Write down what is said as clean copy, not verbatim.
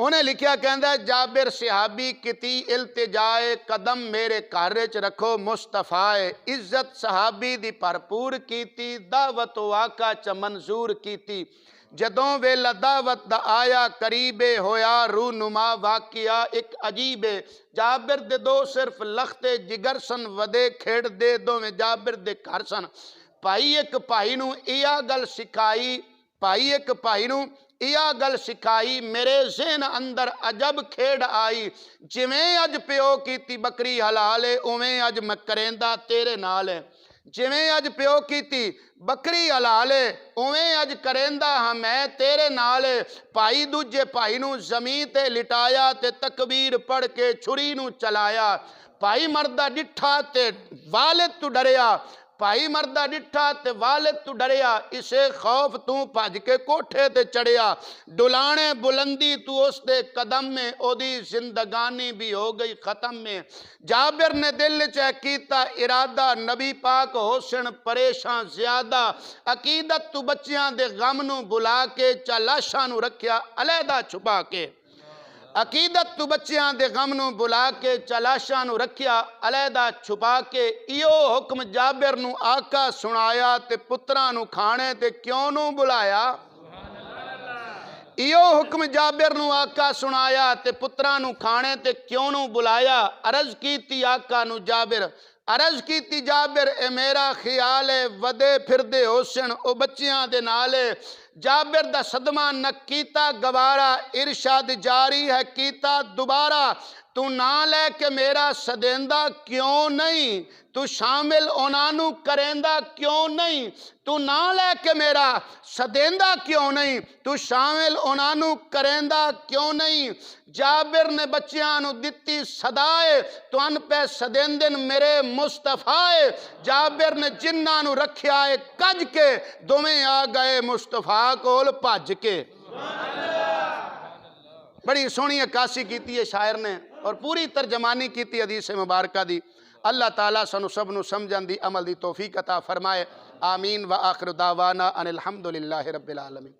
उन्हें लिखिया कहंदा जाबिर सहाबी किती इल्तिजाए कदम मेरे घर च रखो मुस्तफाए इज्जत सहाबी दी भरपूर कीती दावत आका च मंजूर कीती जदों वेला दावत दा आया करीबे होया रूनुमा वाकिया एक अजीबे जाबिर दे दो सिर्फ लखते जिगर सन वदे खेड़ दे दोवें जाबिर दे घर सन भाई एक भाई नूं इह गल सिखाई भाई एक भाई नूं यह गल सिखाई मेरे ज़हन अंदर अजब खेड़ आई जिवें अज प्यो की बकरी हलाल है उवें अज मैं करेंदा तेरे नाल है जिवें अज प्यो की बकरी हलाल है उवें अज करेंदा हाँ मैं तेरे नाल है भाई दूजे भाई नूं ज़मीन ते लिटाया ते तकबीर पढ़ के छुरी नूं चलाया भाई मरदा डिठा ते वालिद तू डरिया भाई मरदा डिठा ते वालिद तू डरिया इसे खौफ तू भज के कोठे ते चढ़िया डुलाने बुलंदी तू उसके कदम में ओदी जिंदगानी भी हो गई ख़त्म में जाबिर ने दिल च कीता इरादा नबी पाक होसन परेशान ज्यादा अकीदत तू बच्चियां दे गम नू बुला के लाशां नू रखिया अलहदा छुपा के अकीदत तू बच्चियां दे गम नू बुला के लाशां नू रखिया अलहदा छुपा के इहो हुक्म जाबिर नू आका सुनाया ते पुत्रां नू खाने ते क्यों नू बुलाया इहो हुक्म जाबिर नू आका सुनाया ते पुत्रां नू खाने ते क्यों नू बुलाया अर्ज कीती आका नू जाबिर अर्ज कीती जाबिर ए मेरा ख्याल है वदे फिरदे होसन ओ बच्चियां दे नाल जाबिर दा सदमा न कीता गवारा इरशाद जारी है कीता दोबारा तू ना लैके मेरा सदेंदा क्यों नहीं तू शामिल उन्होंने करेंदा क्यों नहीं तू ना लैके मेरा सदेंदा क्यों नहीं तू शामिल उन्होंने करेंदा क्यों नहीं जाबिर ने बच्चियां नू दिती सदाए तुन पे सदेंदन मेरे मुस्तफाए जाबिर ने जिन्ना नू रखिया है कज के दोवें आ गए मुस्तफा कोल भज के बड़ी सोहनी अक्कासी की है शायर ने और पूरी तर्जमानी की हदीस मुबारक दी अल्लाह ताला सानू सब नू समझण दी अमल दी तौफीक अता फरमाए आमीन व आखिर दावाना अनिल हम्दुलिल्लाहि रब्बिल आलमीन।